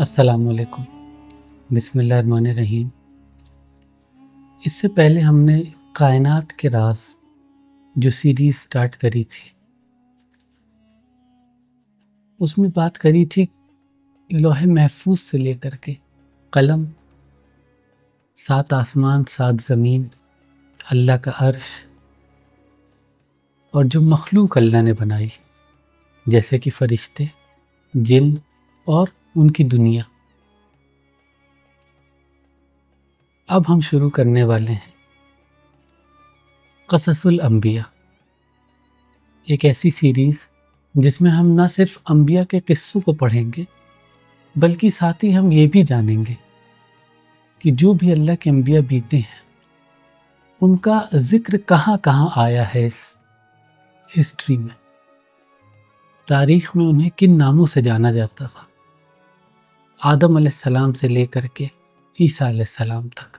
السلام علیکم۔ بسم اللہ الرحمن الرحیم۔ اس سے پہلے ہم نے کائنات کے راز جو سیریز سٹارٹ کری تھی اس میں بات کری تھی لوح محفوظ سے لے کر کے قلم، 7 آسمان 7 زمین، اللہ کا عرش اور جو مخلوق اللہ نے بنائی جیسے کہ فرشتے، جن اور ان کی دنیا۔ اب ہم شروع کرنے والے ہیں قصص الانبیاء، ایک ایسی سیریز جس میں ہم نہ صرف انبیاء کے قصوں کو پڑھیں گے بلکہ ساتھ ہی ہم یہ بھی جانیں گے کہ جو بھی اللہ کے انبیاء بیتے ہیں ان کا ذکر کہاں کہاں آیا ہے اس ہسٹری میں، تاریخ میں انہیں کن ناموں سے جانا جاتا تھا، آدم علیہ السلام سے لے کر کے عیسیٰ علیہ السلام تک۔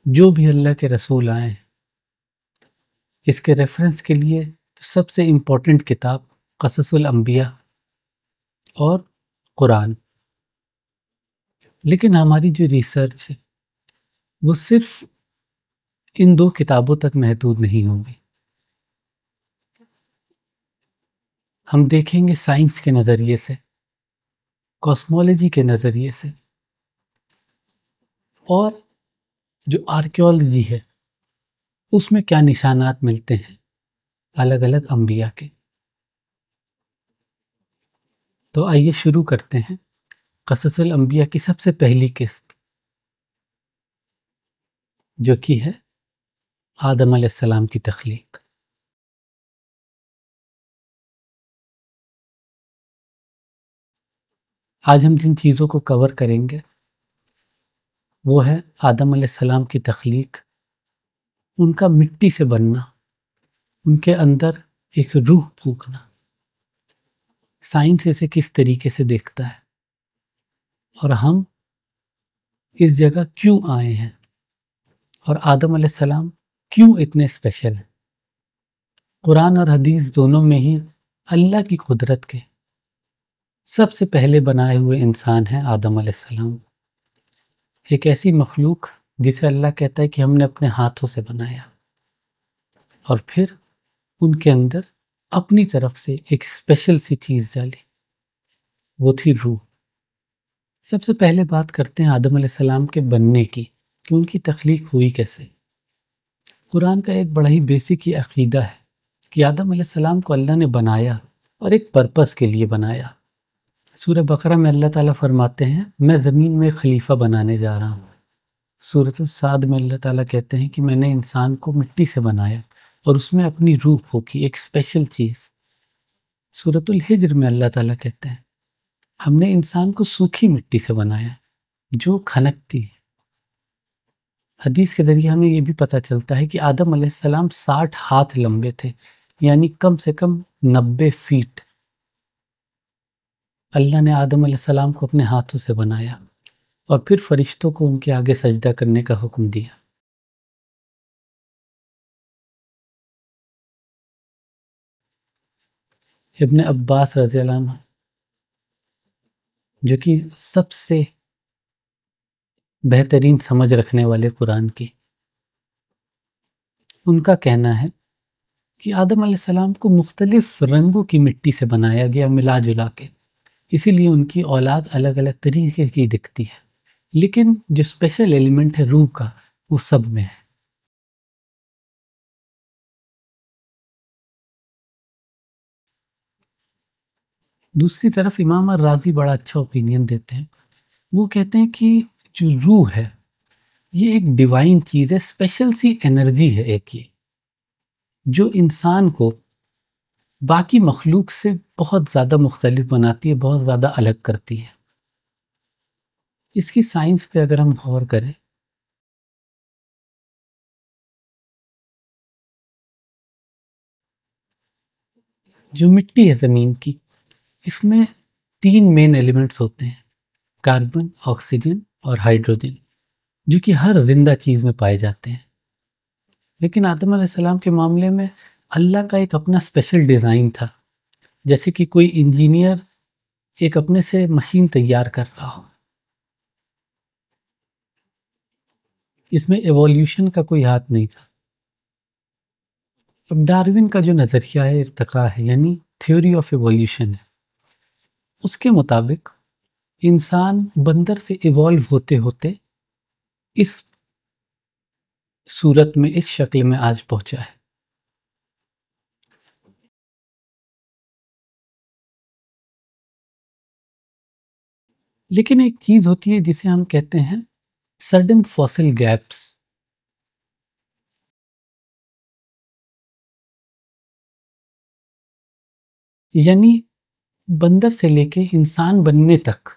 جو بھی اللہ کے رسول آئے ہیں اس کے ریفرنس کے لیے سب سے امپورٹنٹ کتاب قصص الانبیاء اور قرآن۔ لیکن ہماری جو ریسرچ ہے وہ صرف ان 2 کتابوں تک محدود نہیں ہوگی، ہم دیکھیں گے سائنس کے نظریے سے، کاسمولوجی کے نظریے سے، اور جو آرکیولوجی ہے اس میں کیا نشانات ملتے ہیں الگ الگ انبیاء کے۔ تو آئیے شروع کرتے ہیں قصص الانبیاء کی سب سے پہلی قسط، جو کہ ہے آدم علیہ السلام کی تخلیق۔ آج ہم جن چیزوں کو کور کریں گے وہ ہے آدم علیہ السلام کی تخلیق، ان کا مٹی سے بننا، ان کے اندر ایک روح پھونکنا، سائنس اسے کس طریقے سے دیکھتا ہے، اور ہم اس جگہ کیوں آئے ہیں، اور آدم علیہ السلام کیوں اتنے اسپیشل ہیں۔ قرآن اور حدیث دونوں میں ہی اللہ کی قدرت کے سب سے پہلے بنائے ہوئے انسان ہیں آدم علیہ السلام، ایک ایسی مخلوق جسے اللہ کہتا ہے کہ ہم نے اپنے ہاتھوں سے بنایا، اور پھر ان کے اندر اپنی طرف سے ایک اسپیشل سی چیز ڈالی، وہ تھی روح۔ سب سے پہلے بات کرتے ہیں آدم علیہ السلام کے بننے کی کہ ان کی تخلیق ہوئی کیسے۔ قرآن کا ایک بڑا ہی بیسک یہ عقیدہ ہے کہ آدم علیہ السلام کو اللہ نے بنایا اور ایک پرپس کے لیے بنایا۔ سورہ بقرہ میں اللہ تعالیٰ فرماتے ہیں میں زمین میں خلیفہ بنانے جا رہا ہوں۔ سورۃ الصاد میں اللہ تعالیٰ کہتے ہیں کہ میں نے انسان کو مٹی سے بنایا اور اس میں اپنی روح پھونکی، ایک اسپیشل چیز۔ سورۃ الحجر میں اللہ تعالیٰ کہتے ہیں ہم نے انسان کو سوکھی مٹی سے بنایا جو کھنکتی ہے۔ حدیث کے ذریعے ہمیں یہ بھی پتہ چلتا ہے کہ آدم علیہ السلام 60 ہاتھ لمبے تھے، یعنی کم سے کم 90 فیٹ۔ اللہ نے آدم علیہ السلام کو اپنے ہاتھوں سے بنایا اور پھر فرشتوں کو ان کے آگے سجدہ کرنے کا حکم دیا۔ ابن عباس رضی اللہ عنہ جو کہ سب سے بہترین سمجھ رکھنے والے قرآن کی، ان کا کہنا ہے کہ آدم علیہ السلام کو مختلف رنگوں کی مٹی سے بنایا گیا ملا جلا کے، اسی لیے ان کی اولاد الگ الگ طریقے کی دکھتی ہے، لیکن جو اسپیشل ایلیمنٹ ہے روح کا وہ سب میں ہے۔ دوسری طرف امام الرازی بڑا اچھا اوپینین دیتے ہیں، وہ کہتے ہیں کہ جو روح ہے یہ ایک ڈیوائن چیز ہے، اسپیشل سی انرجی ہے ایک، یہ جو انسان کو باقی مخلوق سے بہت زیادہ مختلف بناتی ہے، بہت زیادہ الگ کرتی ہے۔ اس کی سائنس پہ اگر ہم غور کریں جو مٹی ہے زمین کی، اس میں 3 مین ایلیمنٹس ہوتے ہیں، کاربن، آکسیجن اور ہائیڈروجن، جو کہ ہر زندہ چیز میں پائے جاتے ہیں۔ لیکن آدم علیہ السلام کے معاملے میں اللہ کا ایک اپنا اسپیشل ڈیزائن تھا، جیسے کہ کوئی انجینئر ایک اپنے سے مشین تیار کر رہا ہو. اس میں ایولیوشن کا کوئی ہاتھ نہیں تھا. اب ڈاروین کا جو نظریہ ارتقاء ہے، یعنی تھیوری آف ایولیوشن ہے، اس کے مطابق انسان بندر سے ایوالو ہوتے ہوتے اس صورت میں، اس شکل میں آج پہنچا ہے. لیکن ایک چیز ہوتی ہے جسے ہم کہتے ہیں سڈن فاسل گیپس. یعنی بندر سے لے کے انسان بننے تک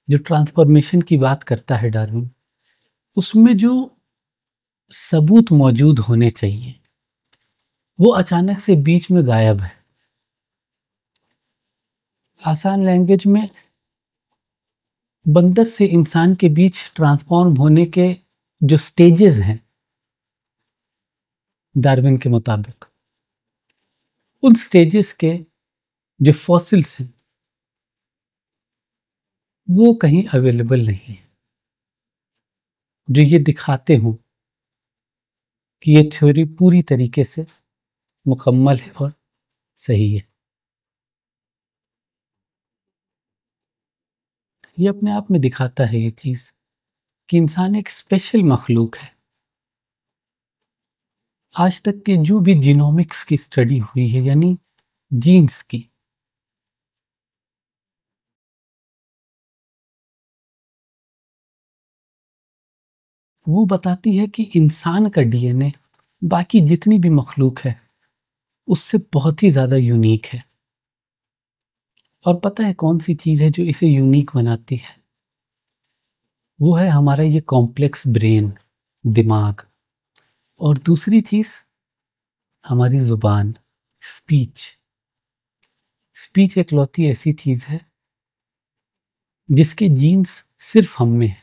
جو ٹرانسفارمیشن کی بات کرتا ہے ڈاروین، اس میں جو ثبوت موجود ہونے چاہیے وہ اچانک سے بیچ میں غائب ہے. آسان لینگویج میں بندر سے انسان کے بیچ ٹرانسفارم ہونے کے جو سٹیجز ہیں ڈاروین کے مطابق، ان سٹیجز کے جو فاسلز ہیں وہ کہیں اویلیبل نہیں ہیں جو یہ دکھاتے ہوں کہ یہ تھیوری پوری طریقے سے مکمل ہے اور صحیح ہے. یہ اپنے آپ میں دکھاتا ہے یہ چیز کہ انسان ایک اسپیشل مخلوق ہے. آج تک کے جو بھی جینومکس کی اسٹڈی ہوئی ہے، یعنی جینز کی، وہ بتاتی ہے کہ انسان کا ڈی این اے باقی جتنی بھی مخلوق ہے اس سے بہت ہی زیادہ یونیک ہے. اور پتہ ہے کون سی چیز ہے جو اسے یونیک بناتی ہے؟ وہ ہے ہمارا یہ کمپلیکس برین، دماغ. اور دوسری چیز ہماری زبان، اسپیچ. اسپیچ ایک لوتی ایسی چیز ہے جس کے جینز صرف ہم میں ہیں،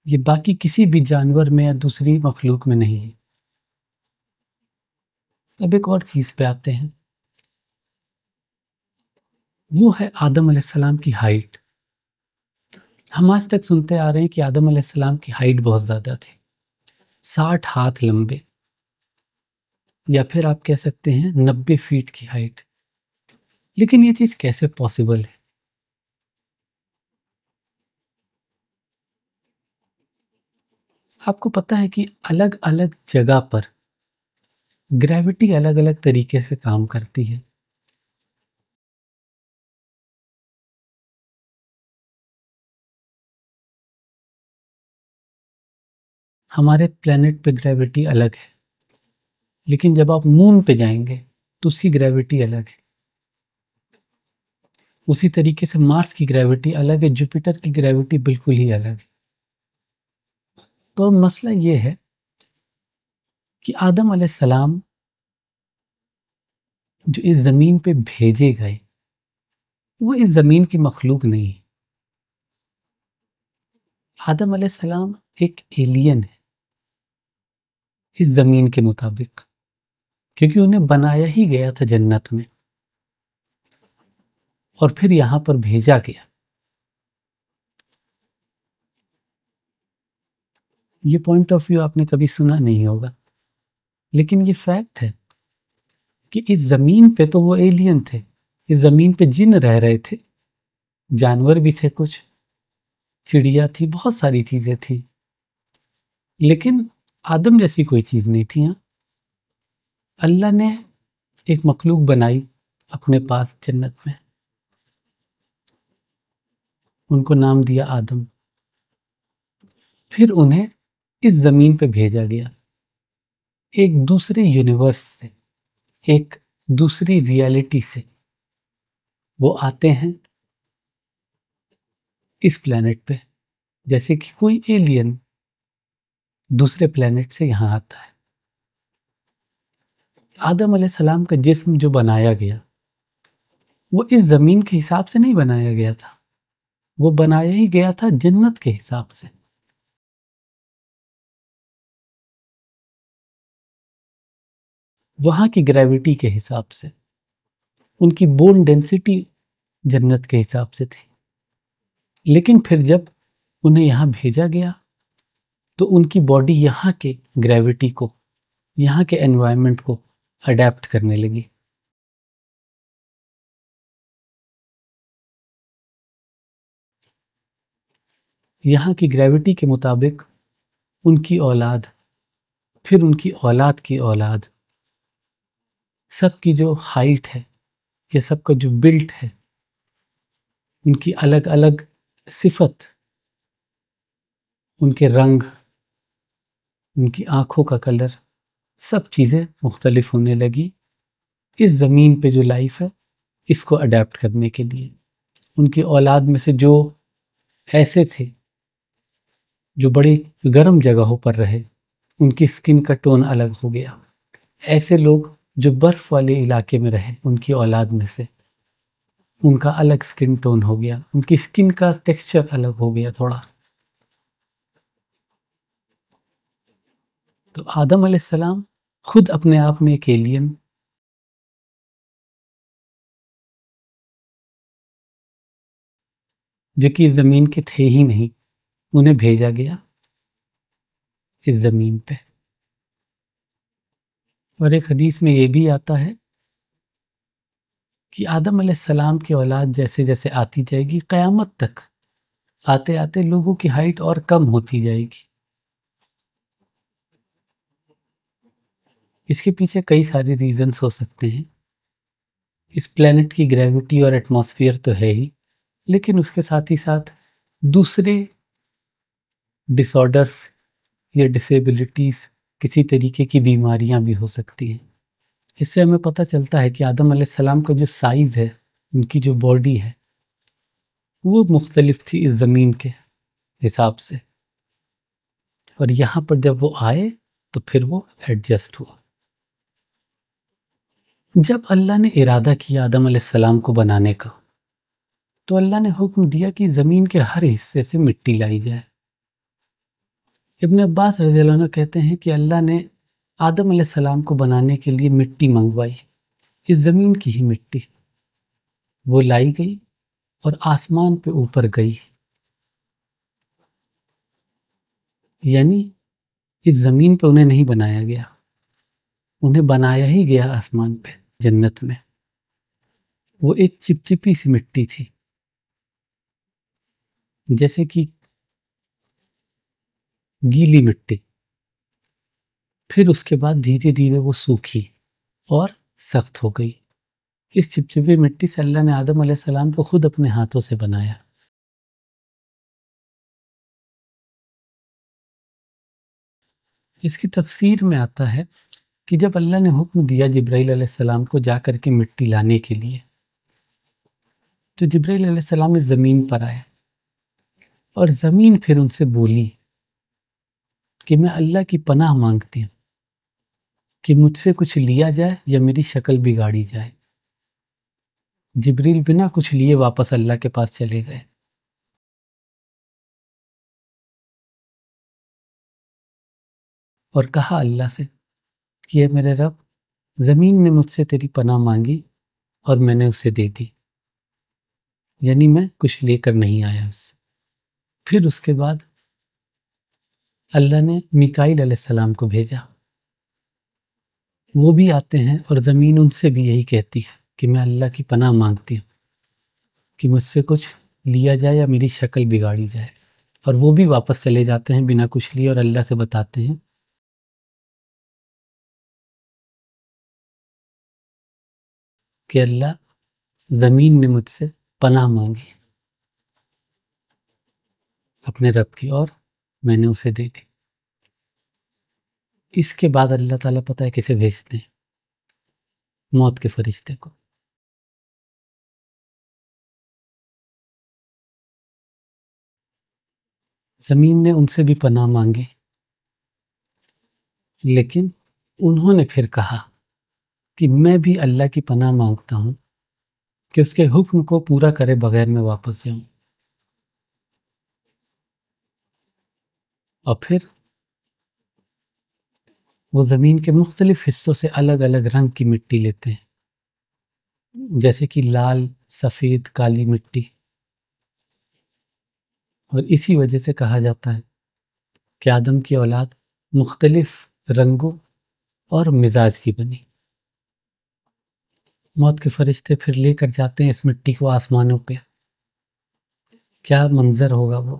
یہ باقی کسی بھی جانور میں یا دوسری مخلوق میں نہیں ہے. اب ایک اور چیز پہ آتے ہیں، وہ ہے آدم علیہ السلام کی ہائٹ. ہم آج تک سنتے آ رہے ہیں کہ آدم علیہ السلام کی ہائٹ بہت زیادہ تھی، 60 ہاتھ لمبے، یا پھر آپ کہہ سکتے ہیں 90 فیٹ کی ہائٹ. لیکن یہ چیز کیسے پاسبل ہے؟ آپ کو پتہ ہے کہ الگ الگ جگہ پر گریوٹی الگ الگ طریقے سے کام کرتی ہے. ہمارے پلینٹ پہ گریوٹی الگ ہے، لیکن جب آپ مون پہ جائیں گے تو اس کی گریوٹی الگ ہے. اسی طریقے سے مارس کی گریوٹی الگ ہے، جوپیٹر کی گریوٹی بالکل ہی الگ ہے. تو مسئلہ یہ ہے کہ آدم علیہ السلام جو اس زمین پہ بھیجے گئے وہ اس زمین کی مخلوق نہیں ہے. آدم علیہ السلام ایک ایلین ہے اس زمین کے مطابق، کیونکہ انہیں بنایا ہی گیا تھا جنت میں اور پھر یہاں پر بھیجا گیا. یہ پوائنٹ آف ویو آپ نے کبھی سنا نہیں ہوگا، لیکن یہ فیکٹ ہے کہ اس زمین پہ تو وہ ایلین تھے، اس زمین پہ جن رہ رہے تھے، جانور بھی تھے، کچھ چڑیا تھی، بہت ساری چیزیں تھیں، لیکن آدم جیسی کوئی چیز نہیں تھی. اللہ نے ایک مخلوق بنائی اپنے پاس جنت میں، ان کو نام دیا آدم. پھر انہیں اس زمین پہ بھیجا گیا ایک دوسرے یونیورس سے، ایک دوسری ریالٹی سے. وہ آتے ہیں اس پلینٹ پہ جیسے کہ کوئی ایلین دوسرے پلینٹ سے یہاں آتا ہے. آدم علیہ السلام کا جسم جو بنایا گیا وہ اس زمین کے حساب سے نہیں بنایا گیا تھا، وہ بنایا ہی گیا تھا جنت کے حساب سے. وہاں کی گریوٹی کے حساب سے، ان کی بون ڈینسٹی جنت کے حساب سے تھی، لیکن پھر جب انہیں یہاں بھیجا گیا تو ان کی باڈی یہاں کے گریوٹی کو، یہاں کے انوائرمنٹ کو اڈیپٹ کرنے لگی۔ یہاں کی گریوٹی کے مطابق ان کی اولاد، پھر ان کی اولاد کی اولاد، سب کی جو ہائٹ ہے یا سب کا جو بلٹ ہے، ان کی الگ الگ صفت، ان کے رنگ، ان کی آنکھوں کا کلر، سب چیزیں مختلف ہونے لگی اس زمین پہ جو لائف ہے اس کو اڈیپٹ کرنے کے لیے۔ ان کی اولاد میں سے جو ایسے تھے جو بڑی گرم جگہوں پر رہے، ان کی سکن کا ٹون الگ ہو گیا۔ ایسے لوگ جو برف والے علاقے میں رہے، ان کی اولاد میں سے ان کا الگ سکن ٹون ہو گیا، ان کی سکن کا ٹیکسچر الگ ہو گیا تھوڑا۔ تو آدم علیہ السلام خود اپنے آپ میں ایک ایلین، جو کہ زمین کے تھے ہی نہیں، انہیں بھیجا گیا اس زمین پہ۔ اور ایک حدیث میں یہ بھی آتا ہے کہ آدم علیہ السلام کی اولاد جیسے جیسے آتی جائے گی، قیامت تک آتے آتے لوگوں کی ہائٹ اور کم ہوتی جائے گی۔ اس کے پیچھے کئی سارے ریزنز ہو سکتے ہیں۔ اس پلینٹ کی گریوٹی اور ایٹماسفیئر تو ہے ہی، لیکن اس کے ساتھ ہی ساتھ دوسرے ڈس آرڈرس یا ڈسیبلٹیز، کسی طریقے کی بیماریاں بھی ہو سکتی ہیں۔ اس سے ہمیں پتہ چلتا ہے کہ آدم علیہ السلام کا جو سائز ہے، ان کی جو باڈی ہے، وہ مختلف تھی اس زمین کے حساب سے، اور یہاں پر جب وہ آئے تو پھر وہ ایڈجسٹ ہوا۔ جب اللہ نے ارادہ کیا آدم علیہ السلام کو بنانے کا، تو اللہ نے حکم دیا کہ زمین کے ہر حصے سے مٹی لائی جائے۔ ابن عباس رضی اللہ عنہ کہتے ہیں کہ اللہ نے آدم علیہ السلام کو بنانے کے لیے مٹی منگوائی، اس زمین کی ہی مٹی وہ لائی گئی اور آسمان پہ اوپر گئی، یعنی اس زمین پہ انہیں نہیں بنایا گیا، انہیں بنایا ہی گیا آسمان پہ جنت میں۔ وہ ایک چپچپی سی مٹی تھی، جیسے کہ گیلی مٹی، پھر اس کے بعد دھیرے دھیرے وہ سوکھی اور سخت ہو گئی۔ اس چپچپی مٹی سے اللہ نے آدم علیہ السلام کو خود اپنے ہاتھوں سے بنایا۔ اس کی تفسیر میں آتا ہے کہ جب اللہ نے حکم دیا جبرائیل علیہ السلام کو جا کر کے مٹی لانے کے لیے، تو جبرائیل علیہ السلام اس زمین پر آئے، اور زمین پھر ان سے بولی کہ میں اللہ کی پناہ مانگتی ہوں کہ مجھ سے کچھ لیا جائے یا میری شکل بگاڑی جائے۔ جبریل بنا کچھ لیے واپس اللہ کے پاس چلے گئے، اور کہا اللہ سے کہ اے میرے رب، زمین نے مجھ سے تیری پناہ مانگی اور میں نے اسے دے دی، یعنی میں کچھ لے کر نہیں آیا اس سے۔ پھر اس کے بعد اللہ نے میکائیل علیہ السلام کو بھیجا، وہ بھی آتے ہیں اور زمین ان سے بھی یہی کہتی ہے کہ میں اللہ کی پناہ مانگتی ہوں کہ مجھ سے کچھ لیا جائے یا میری شکل بگاڑی جائے، اور وہ بھی واپس چلے جاتے ہیں بنا کچھ لیے، اور اللہ سے بتاتے ہیں کہ اللہ، زمین نے مجھ سے پناہ مانگی اپنے رب کی اور میں نے اسے دے دی۔ اس کے بعد اللہ تعالیٰ پتہ ہے کسے بھیجتے ہیں؟ موت کے فرشتے کو۔ زمین نے ان سے بھی پناہ مانگی، لیکن انہوں نے پھر کہا کہ میں بھی اللہ کی پناہ مانگتا ہوں کہ اس کے حکم کو پورا کرے بغیر میں واپس جاؤں۔ اور پھر وہ زمین کے مختلف حصوں سے الگ الگ رنگ کی مٹی لیتے ہیں، جیسے کہ لال سفید کالی مٹی، اور اسی وجہ سے کہا جاتا ہے کہ آدم کی اولاد مختلف رنگوں اور مزاج کی بنی۔ موت کے فرشتے پھر لے کر جاتے ہیں اس مٹی کو آسمانوں پہ، کیا منظر ہوگا وہ۔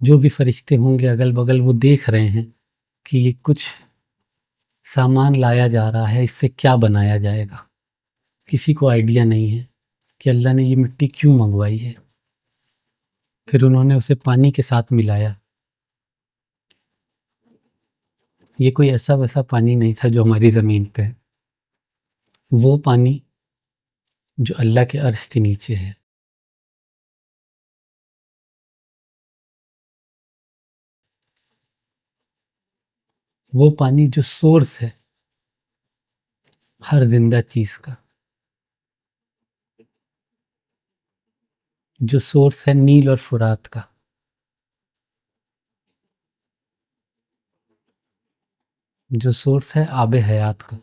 جو بھی فرشتے ہوں گے اگل بغل وہ دیکھ رہے ہیں کہ یہ کچھ سامان لایا جا رہا ہے، اس سے کیا بنایا جائے گا۔ کسی کو آئیڈیا نہیں ہے کہ اللہ نے یہ مٹی کیوں منگوائی ہے۔ پھر انہوں نے اسے پانی کے ساتھ ملایا۔ یہ کوئی ایسا ویسا پانی نہیں تھا جو ہماری زمین پہ ہے، وہ پانی جو اللہ کے عرش کے نیچے ہے۔ وہ پانی جو سورس ہے ہر زندہ چیز کا، جو سورس ہے نیل اور فرات کا، جو سورس ہے آب حیات کا۔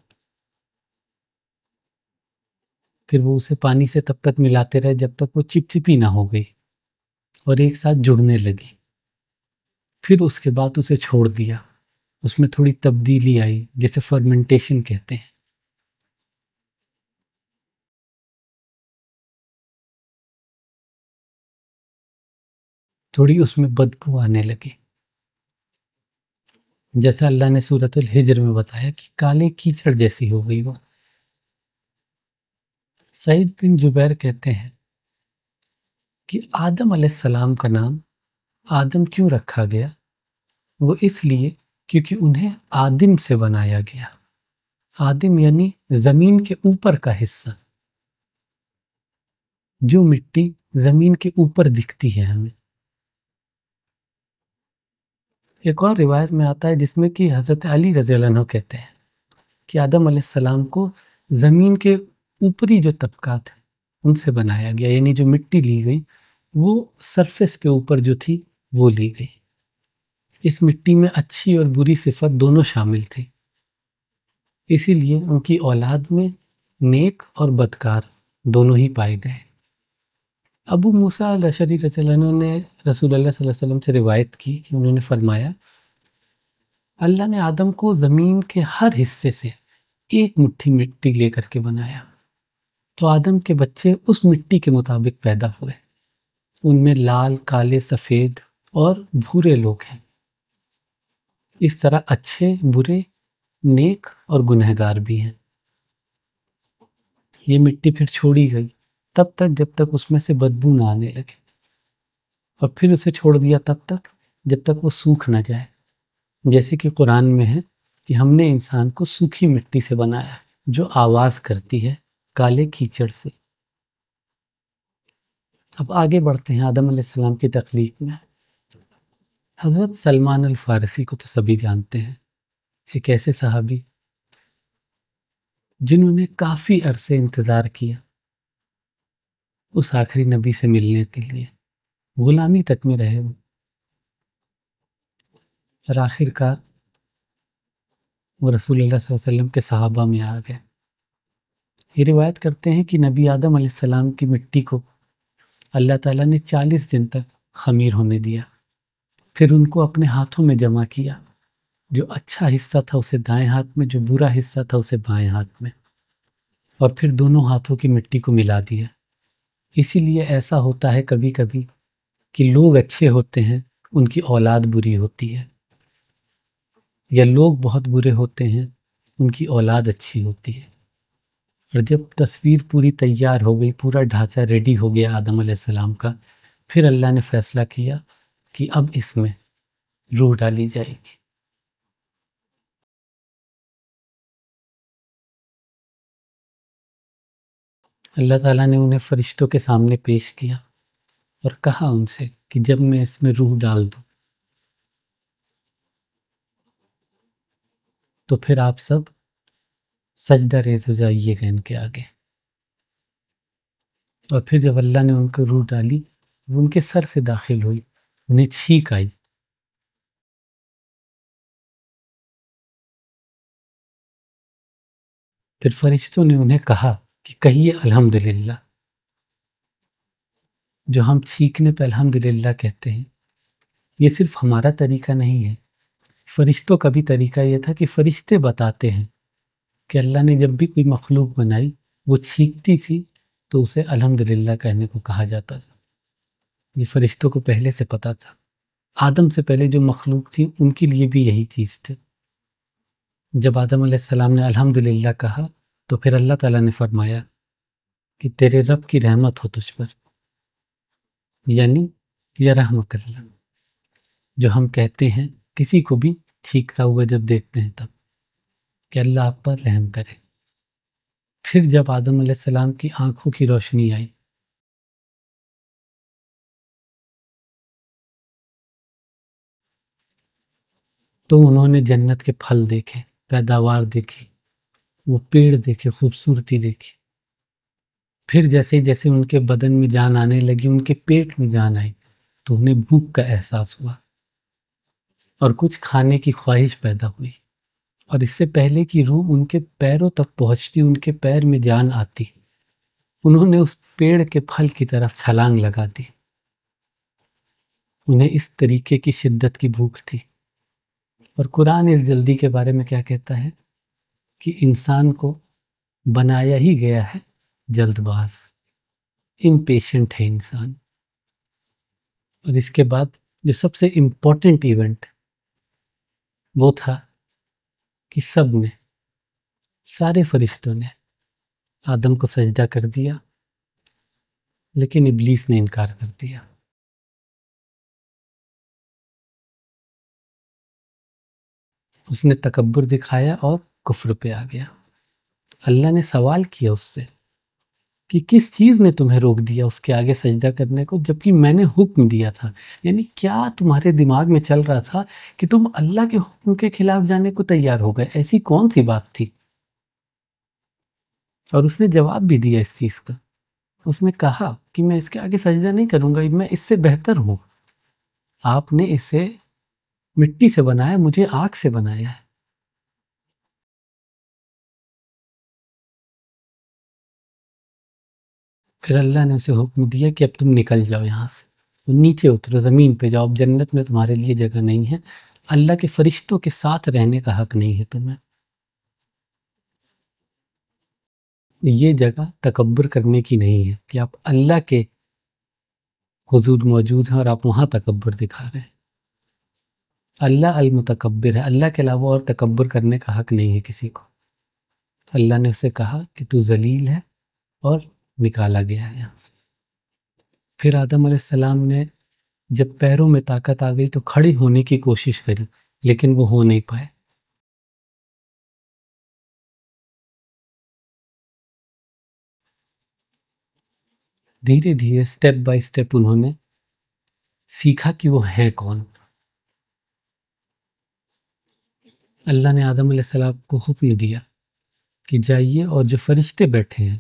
پھر وہ اسے پانی سے تب تک ملاتے رہے جب تک وہ چپچپی نہ ہو گئی اور ایک ساتھ جڑنے لگی۔ پھر اس کے بعد اسے چھوڑ دیا، اس میں تھوڑی تبدیلی آئی جسے فرمنٹیشن کہتے ہیں۔ تھوڑی اس میں بدبو آنے لگی، جیسا اللہ نے سورۃ الحجر میں بتایا کہ کالے کیچڑ جیسی ہو گئی وہ۔ سعید بن جبیر کہتے ہیں کہ آدم علیہ السلام کا نام آدم کیوں رکھا گیا؟ وہ اس لیے کیونکہ انہیں آدم سے بنایا گیا۔ آدم یعنی زمین کے اوپر کا حصہ، جو مٹی زمین کے اوپر دکھتی ہے ہمیں۔ ایک اور روایت میں آتا ہے جس میں کہ حضرت علی رضی اللہ عنہ کہتے ہیں کہ آدم علیہ السلام کو زمین کے اوپری جو طبقات ہیں ان سے بنایا گیا، یعنی جو مٹی لی گئی وہ سرفیس پہ اوپر جو تھی وہ لی گئی۔ اس مٹی میں اچھی اور بری صفت دونوں شامل تھی، اسی لیے ان کی اولاد میں نیک اور بدکار دونوں ہی پائے گئے۔ ابو موسیٰ الاشعری رضی اللہ عنہ نے رسول اللہ صلی اللہ علیہ وسلم سے روایت کی کہ انہوں نے فرمایا اللہ نے آدم کو زمین کے ہر حصے سے ایک مٹھی مٹی لے کر کے بنایا، تو آدم کے بچے اس مٹی کے مطابق پیدا ہوئے۔ ان میں لال، کالے، سفید اور بھورے لوگ ہیں، اس طرح اچھے، برے، نیک اور گنہگار بھی ہیں۔ یہ مٹی پھر چھوڑی گئی تب تک جب تک اس میں سے بدبو نہ آنے لگے، اور پھر اسے چھوڑ دیا تب تک جب تک وہ سوکھ نہ جائے، جیسے کہ قرآن میں ہے کہ ہم نے انسان کو سوکھی مٹی سے بنایا جو آواز کرتی ہے کالے کیچڑ سے۔ اب آگے بڑھتے ہیں آدم علیہ السلام کی تخلیق میں۔ حضرت سلمان الفارسی کو تو سبھی جانتے ہیں، ایک ایسے صحابی جنہوں نے کافی عرصے انتظار کیا اس آخری نبی سے ملنے کے لیے، غلامی تک میں رہے وہ، اور آخر کار وہ رسول اللہ صلی اللہ علیہ وسلم کے صحابہ میں آ گئے۔ یہ روایت کرتے ہیں کہ نبی آدم علیہ السلام کی مٹی کو اللہ تعالیٰ نے 40 دن تک خمیر ہونے دیا، پھر ان کو اپنے ہاتھوں میں جمع کیا، جو اچھا حصہ تھا اسے دائیں ہاتھ میں، جو برا حصہ تھا اسے بائیں ہاتھ میں، اور پھر دونوں ہاتھوں کی مٹی کو ملا دیا۔ اسی لیے ایسا ہوتا ہے کبھی کبھی کہ لوگ اچھے ہوتے ہیں ان کی اولاد بری ہوتی ہے، یا لوگ بہت برے ہوتے ہیں ان کی اولاد اچھی ہوتی ہے۔ اور جب تصویر پوری تیار ہو گئی، پورا ڈھانچہ ریڈی ہو گیا آدم علیہ السلام کا، پھر اللہ نے فیصلہ کیا کہ اب اس میں روح ڈالی جائے گی۔ اللہ تعالیٰ نے انہیں فرشتوں کے سامنے پیش کیا اور کہا ان سے کہ جب میں اس میں روح ڈال دوں تو پھر آپ سب سجدہ ریز ہو جائیے گا ان کے آگے۔ اور پھر جب اللہ نے ان کو روح ڈالی وہ ان کے سر سے داخل ہوئی، انہیں چھینک آئی، پھر فرشتوں نے انہیں کہا کہ کہیے الحمدللہ. جو ہم چھینکنے پہ الحمدللہ کہتے ہیں، یہ صرف ہمارا طریقہ نہیں ہے، فرشتوں کا بھی طریقہ یہ تھا کہ فرشتے بتاتے ہیں کہ اللہ نے جب بھی کوئی مخلوق بنائی وہ چھینکتی تھی تو اسے الحمدللہ کہنے کو کہا جاتا تھا. یہ فرشتوں کو پہلے سے پتہ تھا. آدم سے پہلے جو مخلوق تھی ان کے لیے بھی یہی چیز تھی. جب آدم علیہ السلام نے الحمدللہ کہا تو پھر اللہ تعالیٰ نے فرمایا کہ تیرے رب کی رحمت ہو تجھ پر، یعنی یا رحمک اللہ. جو ہم کہتے ہیں کسی کو بھی چھینکتا ہوا جب دیکھتے ہیں تب کہ اللہ آپ پر رحم کرے. پھر جب آدم علیہ السلام کی آنکھوں کی روشنی آئی تو انہوں نے جنت کے پھل دیکھے، پیداوار دیکھی، وہ پیڑ دیکھے، خوبصورتی دیکھی. پھر جیسے جیسے ان کے بدن میں جان آنے لگی، ان کے پیٹ میں جان آئی تو انہیں بھوک کا احساس ہوا اور کچھ کھانے کی خواہش پیدا ہوئی. اور اس سے پہلے کہ روح ان کے پیروں تک پہنچتی، ان کے پیر میں جان آتی، انہوں نے اس پیڑ کے پھل کی طرف چھلانگ لگا دی. انہیں اس طریقے کی شدت کی بھوک تھی. اور قرآن اس جلدی کے بارے میں کیا کہتا ہے کہ انسان کو بنایا ہی گیا ہے جلد باز، امپیشنٹ ہے انسان. اور اس کے بعد جو سب سے امپورٹنٹ ایونٹ وہ تھا کہ سب نے، سارے فرشتوں نے آدم کو سجدہ کر دیا، لیکن ابلیس نے انکار کر دیا. اس نے تکبر دکھایا اور کفر پہ آ گیا. اللہ نے سوال کیا اس سے کہ کس چیز نے تمہیں روک دیا اس کے آگے سجدہ کرنے کو جبکہ میں نے حکم دیا تھا؟ یعنی کیا تمہارے دماغ میں چل رہا تھا کہ تم اللہ کے حکم کے خلاف جانے کو تیار ہو گئے؟ ایسی کون سی بات تھی؟ اور اس نے جواب بھی دیا اس چیز کا. اس نے کہا کہ میں اس کے آگے سجدہ نہیں کروں گا، میں اس سے بہتر ہوں. آپ نے اسے مٹی سے بنایا، مجھے آگ سے بنایا ہے. پھر اللہ نے اسے حکم دیا کہ اب تم نکل جاؤ یہاں سے، نیچے اترو، زمین پہ جاؤ، اب جنت میں تمہارے لیے جگہ نہیں ہے، اللہ کے فرشتوں کے ساتھ رہنے کا حق نہیں ہے تمہیں. یہ جگہ تکبر کرنے کی نہیں ہے کہ آپ اللہ کے حضور موجود ہیں اور آپ وہاں تکبر دکھا رہے ہیں. اللہ المتکبر ہے، اللہ کے علاوہ اور تکبر کرنے کا حق نہیں ہے کسی کو. اللہ نے اسے کہا کہ تو ذلیل ہے اور نکالا گیا ہے یہاں سے. پھر آدم علیہ السلام نے جب پیروں میں طاقت آ گئی تو کھڑے ہونے کی کوشش کری، لیکن وہ ہو نہیں پائے. دھیرے دھیرے سٹیپ بائی سٹیپ انہوں نے سیکھا کہ وہ ہیں کون. اللہ نے آدم علیہ السلام کو حکم دیا کہ جائیے اور جو فرشتے بیٹھے ہیں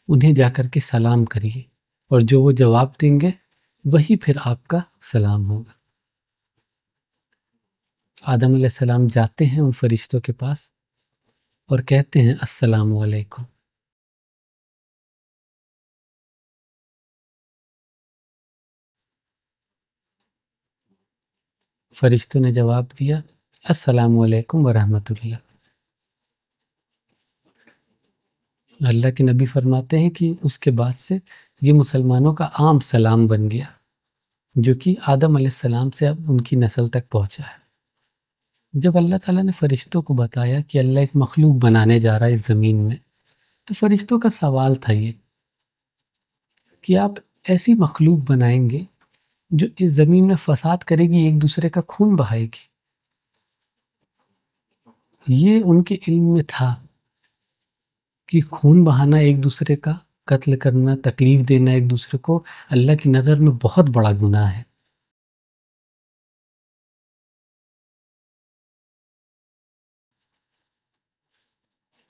انہیں جا کر کے سلام کریے، اور جو وہ جواب دیں گے وہی پھر آپ کا سلام ہوگا. آدم علیہ السلام جاتے ہیں ان فرشتوں کے پاس اور کہتے ہیں السلام علیکم. فرشتوں نے جواب دیا السلام علیکم ورحمۃ اللہ. اللہ کے نبی فرماتے ہیں کہ اس کے بعد سے یہ مسلمانوں کا عام سلام بن گیا، جو کہ آدم علیہ السلام سے اب ان کی نسل تک پہنچا ہے. جب اللہ تعالیٰ نے فرشتوں کو بتایا کہ اللہ ایک مخلوق بنانے جا رہا ہے اس زمین میں، تو فرشتوں کا سوال تھا یہ کہ آپ ایسی مخلوق بنائیں گے جو اس زمین میں فساد کرے گی، ایک دوسرے کا خون بہائے گی. یہ ان کے علم میں تھا کہ خون بہانا، ایک دوسرے کا قتل کرنا، تکلیف دینا ایک دوسرے کو اللہ کی نظر میں بہت بڑا گناہ ہے.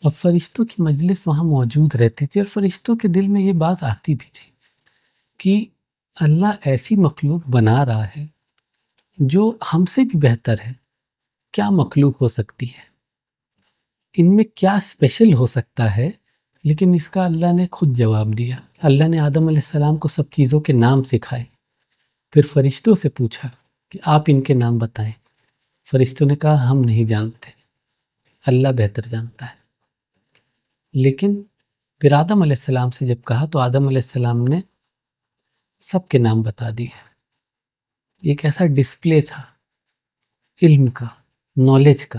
اور فرشتوں کی مجلس وہاں موجود رہتی تھی، اور فرشتوں کے دل میں یہ بات آتی بھی تھی کہ اللہ ایسی مخلوق بنا رہا ہے جو ہم سے بھی بہتر ہے. کیا مخلوق ہو سکتی ہے؟ ان میں کیا اسپیشل ہو سکتا ہے، لیکن اس کا اللہ نے خود جواب دیا۔ اللہ نے آدم علیہ السلام کو سب چیزوں کے نام سکھائے، پھر فرشتوں سے پوچھا کہ آپ ان کے نام بتائیں۔ فرشتوں نے کہا ہم نہیں جانتے، اللہ بہتر جانتا ہے۔ لیکن پھر آدم علیہ السلام سے جب کہا تو آدم علیہ السلام نے سب کے نام بتا دیے۔ ایک ایسا ڈسپلے تھا علم کا، نالج کا،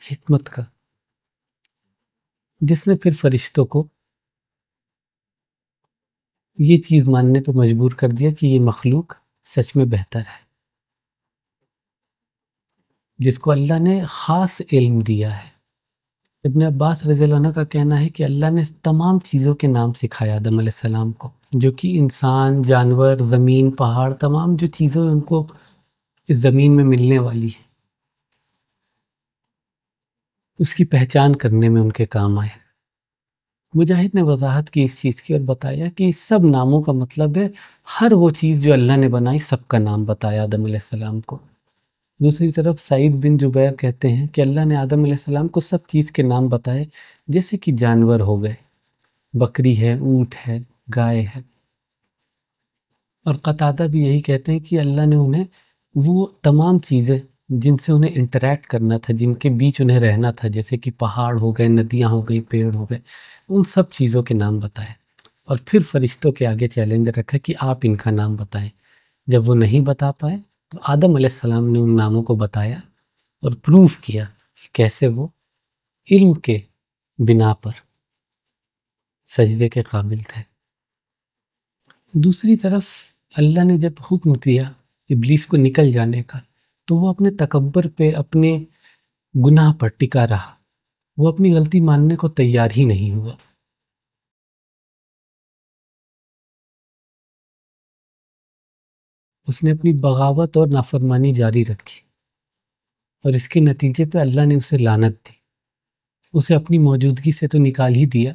حکمت کا، جس نے پھر فرشتوں کو یہ چیز ماننے پہ مجبور کر دیا کہ یہ مخلوق سچ میں بہتر ہے، جس کو اللہ نے خاص علم دیا ہے۔ ابن عباس رضی اللہ عنہ کا کہنا ہے کہ اللہ نے تمام چیزوں کے نام سکھایا آدم علیہ السلام کو، جو کہ انسان، جانور، زمین، پہاڑ، تمام جو چیزیں ان کو اس زمین میں ملنے والی ہیں، اس کی پہچان کرنے میں ان کے کام آئے۔ مجاہد نے وضاحت کی اس چیز کی اور بتایا کہ اس سب ناموں کا مطلب ہے ہر وہ چیز جو اللہ نے بنائی سب کا نام بتایا آدم علیہ السلام کو۔ دوسری طرف سعید بن جبیر کہتے ہیں کہ اللہ نے آدم علیہ السلام کو سب چیز کے نام بتائے، جیسے کہ جانور ہو گئے، بکری ہے، اونٹ ہے، گائے ہے۔ اور قتادہ بھی یہی کہتے ہیں کہ اللہ نے انہیں وہ تمام چیزیں جن سے انہیں انٹریکٹ کرنا تھا، جن کے بیچ انہیں رہنا تھا، جیسے کہ پہاڑ ہو گئے، ندیاں ہو گئی، پیڑ ہو گئے، ان سب چیزوں کے نام بتائے۔ اور پھر فرشتوں کے آگے چیلنج رکھا کہ آپ ان کا نام بتائیں۔ جب وہ نہیں بتا پائے تو آدم علیہ السلام نے ان ناموں کو بتایا اور پروف کیا کہ کیسے وہ علم کے بنا پر سجدے کے قابل تھے۔ دوسری طرف اللہ نے جب حکم دیا ابلیس کو نکل جانے کا تو وہ اپنے تکبر پہ، اپنے گناہ پر ٹکا رہا، وہ اپنی غلطی ماننے کو تیار ہی نہیں ہوا۔ اس نے اپنی بغاوت اور نافرمانی جاری رکھی اور اس کے نتیجے پہ اللہ نے اسے لعنت دی۔ اسے اپنی موجودگی سے تو نکال ہی دیا،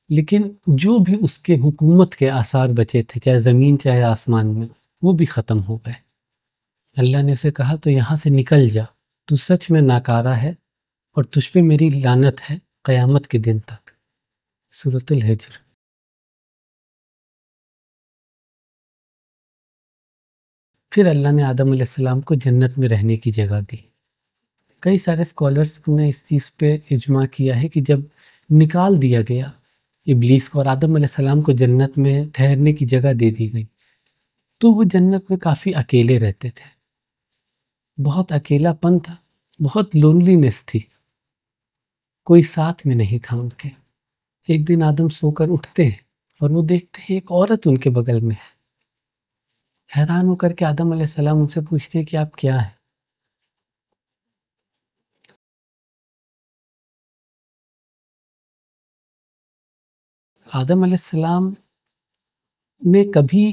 لیکن جو بھی اس کے حکومت کے آثار بچے تھے، چاہے زمین چاہے آسمان میں، وہ بھی ختم ہو گئے۔ اللہ نے اسے کہا تو یہاں سے نکل جا، تو سچ میں ناکارہ ہے اور تجھ پہ میری لعنت ہے قیامت کے دن تک۔ سورۃ الحجر۔ پھر اللہ نے آدم علیہ السلام کو جنت میں رہنے کی جگہ دی۔ کئی سارے اسکالرس نے اس چیز پہ اجماع کیا ہے کہ جب نکال دیا گیا ابلیس کو اور آدم علیہ السلام کو جنت میں ٹھہرنے کی جگہ دے دی گئی تو وہ جنت میں کافی اکیلے رہتے تھے، بہت اکیلا پن تھا، بہت لونلینس تھی، کوئی ساتھ میں نہیں تھا ان کے۔ ایک دن آدم سو کر اٹھتے ہیں اور وہ دیکھتے ہیں ایک عورت ان کے بغل میں ہے۔ حیران ہو کر کے آدم علیہ السلام ان سے پوچھتے ہیں کہ آپ کیا ہیں؟ آدم علیہ السلام نے کبھی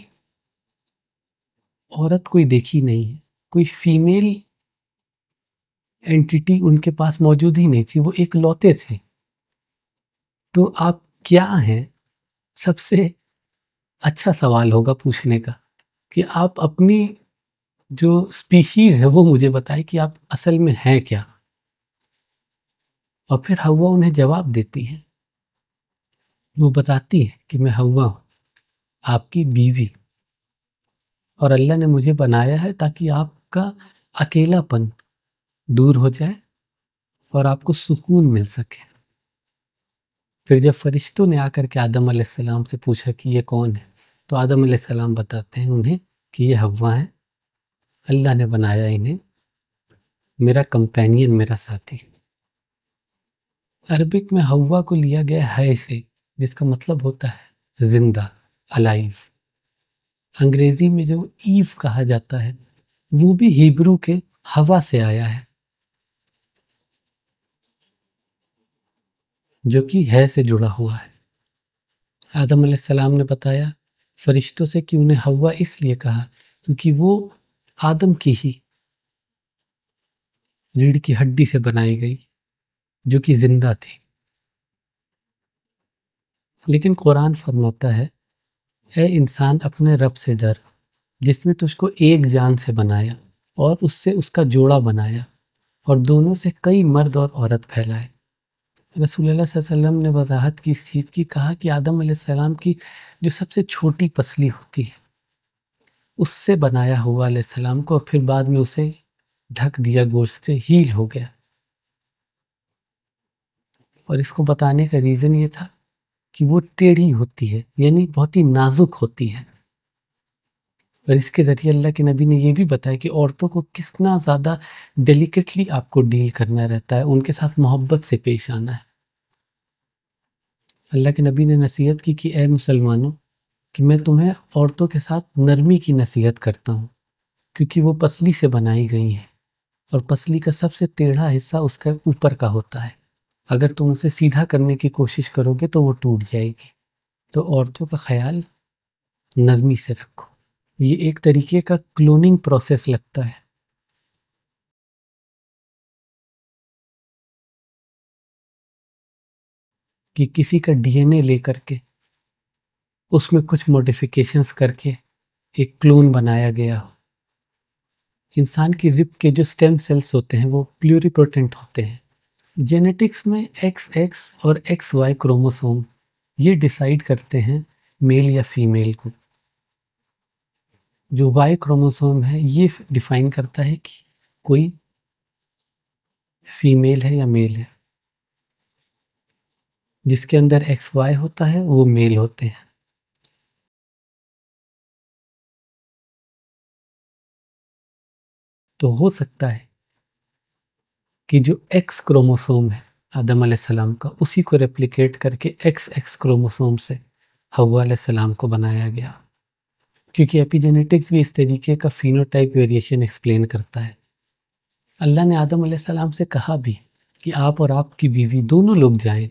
عورت کوئی دیکھی نہیں ہے، کوئی فیمیل اینٹیٹی ان کے پاس موجود ہی نہیں تھی، وہ ایک لوتے تھے۔ تو آپ کیا ہیں؟ سب سے اچھا سوال ہوگا پوچھنے کا کہ آپ اپنی جو سپیشیز ہے وہ مجھے بتائیں کہ آپ اصل میں ہیں کیا۔ اور پھر حوا انہیں جواب دیتی ہیں، وہ بتاتی ہے کہ میں حوا ہوں، آپ کی بیوی، اور اللہ نے مجھے بنایا ہے تاکہ آپ کا اکیلا پن دور ہو جائے اور آپ کو سکون مل سکے۔ پھر جب فرشتوں نے آ کر کے آدم علیہ السلام سے پوچھا کہ یہ کون ہے تو آدم علیہ السلام بتاتے ہیں انہیں کہ یہ حوا ہیں، اللہ نے بنایا انہیں، میرا کمپینین، میرا ساتھی۔ عربک میں حوا کو لیا گیا ہے سے، جس کا مطلب ہوتا ہے زندہ، الائیو۔ انگریزی میں جو ایو کہا جاتا ہے وہ بھی ہیبرو کے ہوا سے آیا ہے، جو کہ ہے سے جڑا ہوا ہے۔ آدم علیہ السلام نے بتایا فرشتوں سے کہ انہیں حوا اس لیے کہا کیونکہ وہ آدم کی ہی ریڑھ کی ہڈی سے بنائی گئی، جو کہ زندہ تھی۔ لیکن قرآن فرماتا ہے اے انسان اپنے رب سے ڈر، جس نے تجھ کو ایک جان سے بنایا اور اس سے اس کا جوڑا بنایا، اور دونوں سے کئی مرد اور عورت پھیلائے۔ رسول اللہ صلی اللہ علیہ وسلم نے وضاحت کی اس چیز کی، کہا کہ آدم علیہ السلام کی جو سب سے چھوٹی پسلی ہوتی ہے اس سے بنایا ہوا علیہ السلام کو، اور پھر بعد میں اسے ڈھک دیا گوشت سے، ہیل ہو گیا۔ اور اس کو بتانے کا ریزن یہ تھا کہ وہ ٹیڑھی ہوتی ہے، یعنی بہت ہی نازک ہوتی ہے۔ اور اس کے ذریعے اللہ کے نبی نے یہ بھی بتایا کہ عورتوں کو کتنا زیادہ ڈیلیکیٹلی آپ کو ڈیل کرنا رہتا ہے، ان کے ساتھ محبت سے پیش آنا ہے۔ اللہ کے نبی نے نصیحت کی کہ اے مسلمانوں، کہ میں تمہیں عورتوں کے ساتھ نرمی کی نصیحت کرتا ہوں، کیونکہ وہ پسلی سے بنائی گئی ہیں، اور پسلی کا سب سے ٹیڑھا حصہ اس کا اوپر کا ہوتا ہے۔ اگر تم اسے سیدھا کرنے کی کوشش کرو گے تو وہ ٹوٹ جائے گی۔ تو عورتوں کا خیال نرمی سے رکھو۔ یہ ایک طریقے کا کلوننگ پروسیس لگتا ہے کہ کسی کا ڈی این اے لے کر کے اس میں کچھ موڈیفیکیشنز کر کے ایک کلون بنایا گیا ہو۔ انسان کی رب کے جو سٹیم سیلز ہوتے ہیں وہ پلیوری پوٹنٹ ہوتے ہیں۔ جینیٹکس میں ایکس ایکس اور ایکس وائی کروموسوم یہ ڈیسائیڈ کرتے ہیں میل یا فیمیل کو۔ جو وائی کروموسوم ہے یہ ڈیفائن کرتا ہے کہ کوئی فیمیل ہے یا میل ہے۔ جس کے اندر ایکس وائی ہوتا ہے وہ میل ہوتے ہیں۔ تو ہو سکتا ہے کہ جو ایکس کروموسوم ہے آدم علیہ السلام کا، اسی کو ریپلیکیٹ کر کے ایکس ایکس کروموسوم سے حوا علیہ السلام کو بنایا گیا، کیونکہ ایپی جینیٹکس بھی اس طریقے کا فینوٹائپ ویریشن ایکسپلین کرتا ہے۔ اللہ نے آدم علیہ السلام سے کہا بھی کہ آپ اور آپ کی بیوی دونوں لوگ جائیں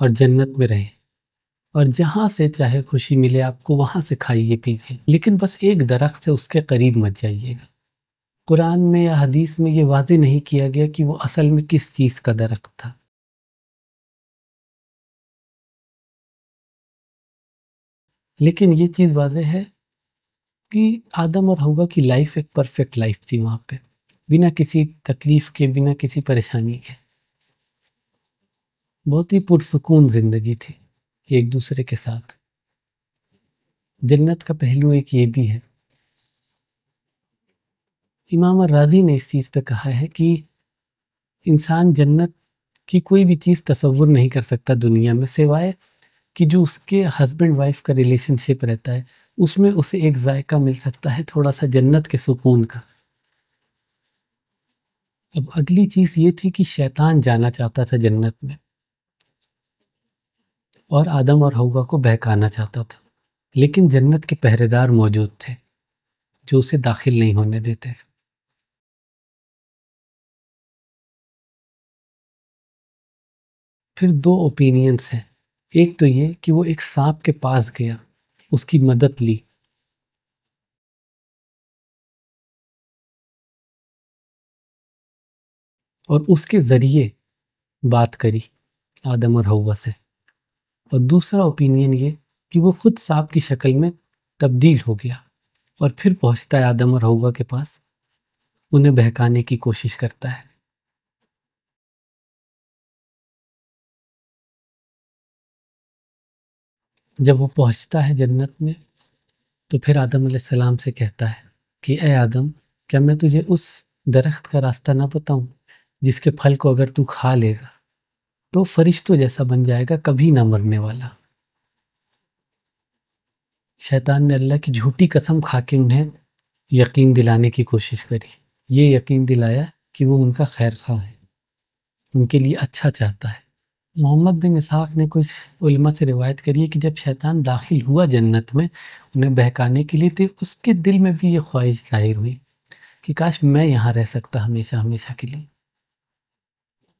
اور جنت میں رہیں، اور جہاں سے چاہے خوشی ملے آپ کو وہاں سے کھائیے پیجیے، لیکن بس ایک درخت سے اس کے قریب مت جائیے گا۔ قرآن میں یا حدیث میں یہ واضح نہیں کیا گیا کہ وہ اصل میں کس چیز کا درخت تھا۔ لیکن یہ چیز واضح ہے کہ آدم اور حوا کی لائف ایک پرفیکٹ لائف تھی وہاں پہ، بنا کسی تکلیف کے، بنا کسی پریشانی کے، بہت ہی پرسکون زندگی تھی ایک دوسرے کے ساتھ۔ جنت کا پہلو ایک یہ بھی ہے، امام الرازی نے اس چیز پہ کہا ہے کہ انسان جنت کی کوئی بھی چیز تصور نہیں کر سکتا دنیا میں، سوائے کہ جو اس کے ہسبینڈ وائف کا ریلیشن شپ رہتا ہے اس میں اسے ایک ذائقہ مل سکتا ہے تھوڑا سا جنت کے سکون کا۔ اب اگلی چیز یہ تھی کہ شیطان جانا چاہتا تھا جنت میں اور آدم اور حوا کو بہکانا چاہتا تھا، لیکن جنت کے پہرے دار موجود تھے جو اسے داخل نہیں ہونے دیتے تھے۔ پھر دو اوپینینس ہیں، ایک تو یہ کہ وہ ایک سانپ کے پاس گیا، اس کی مدد لی، اور اس کے ذریعے بات کری آدم اور حوا سے۔ اور دوسرا اوپینین یہ کہ وہ خود سانپ کی شکل میں تبدیل ہو گیا اور پھر پہنچتا ہے آدم اور حوا کے پاس، انہیں بہکانے کی کوشش کرتا ہے۔ جب وہ پہنچتا ہے جنت میں تو پھر آدم علیہ السلام سے کہتا ہے کہ اے آدم، کیا میں تجھے اس درخت کا راستہ نہ بتاؤں جس کے پھل کو اگر تو کھا لے گا تو فرشتوں جیسا بن جائے گا، کبھی نہ مرنے والا۔ شیطان نے اللہ کی جھوٹی قسم کھا کے انہیں یقین دلانے کی کوشش کری، یہ یقین دلایا کہ وہ ان کا خیر خواہ ہے، ان کے لیے اچھا چاہتا ہے۔ محمد بن اسحاق نے کچھ علماء سے روایت کری ہے کہ جب شیطان داخل ہوا جنت میں انہیں بہکانے کے لیے، تو اس کے دل میں بھی یہ خواہش ظاہر ہوئی کہ کاش میں یہاں رہ سکتا ہمیشہ ہمیشہ کے لیے۔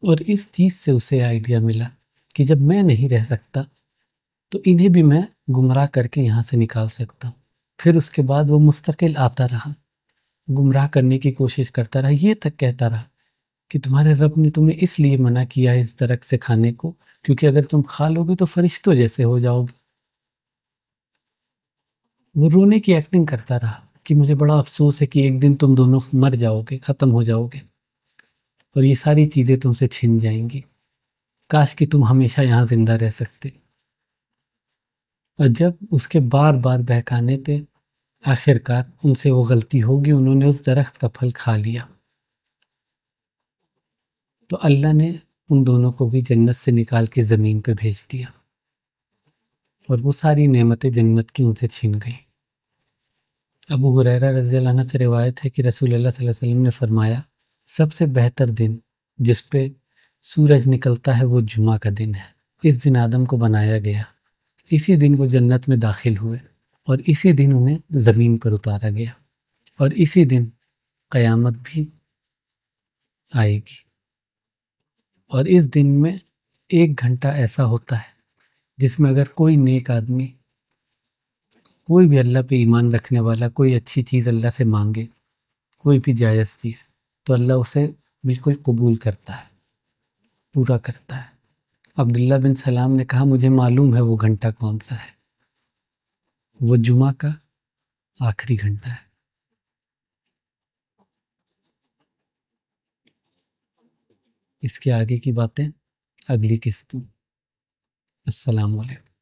اور اس چیز سے اسے آئیڈیا ملا کہ جب میں نہیں رہ سکتا تو انہیں بھی میں گمراہ کر کے یہاں سے نکال سکتا ہوں۔ پھر اس کے بعد وہ مستقل آتا رہا، گمراہ کرنے کی کوشش کرتا رہا، یہ تک کہتا رہا کہ تمہارے رب نے تمہیں اس لیے منع کیا ہے اس درخت سے کھانے کو کیونکہ اگر تم کھا لو گے تو فرشتوں جیسے ہو جاؤ گے۔ وہ رونے کی ایکٹنگ کرتا رہا کہ مجھے بڑا افسوس ہے کہ ایک دن تم دونوں مر جاؤ گے، ختم ہو جاؤ گے۔ اور یہ ساری چیزیں تم سے چھن جائیں گی، کاش کہ تم ہمیشہ یہاں زندہ رہ سکتے۔ اور جب اس کے بار بار بہکانے پہ آخر کار ان سے وہ غلطی ہوگی، انہوں نے اس درخت کا پھل کھا لیا، تو اللہ نے ان دونوں کو بھی جنت سے نکال کے زمین پہ بھیج دیا، اور وہ ساری نعمتیں جنت کی ان سے چھن گئیں۔ ابو ہریرہ رضی اللہ عنہ سے روایت ہے کہ رسول اللہ صلی اللہ علیہ وسلم نے فرمایا، سب سے بہتر دن جس پہ سورج نکلتا ہے وہ جمعہ کا دن ہے۔ اس دن آدم کو بنایا گیا، اسی دن وہ جنت میں داخل ہوئے، اور اسی دن انہیں زمین پر اتارا گیا، اور اسی دن قیامت بھی آئے گی۔ اور اس دن میں 1 گھنٹہ ایسا ہوتا ہے جس میں اگر کوئی نیک آدمی، کوئی بھی اللہ پہ ایمان رکھنے والا، کوئی اچھی چیز اللہ سے مانگے، کوئی بھی جائز چیز، تو اللہ اسے بالکل قبول کرتا ہے، پورا کرتا ہے۔ عبداللہ بن سلام نے کہا، مجھے معلوم ہے وہ گھنٹہ کون سا ہے، وہ جمعہ کا آخری گھنٹہ ہے۔ اس کے آگے کی باتیں اگلی قسط میں۔ السلام علیکم۔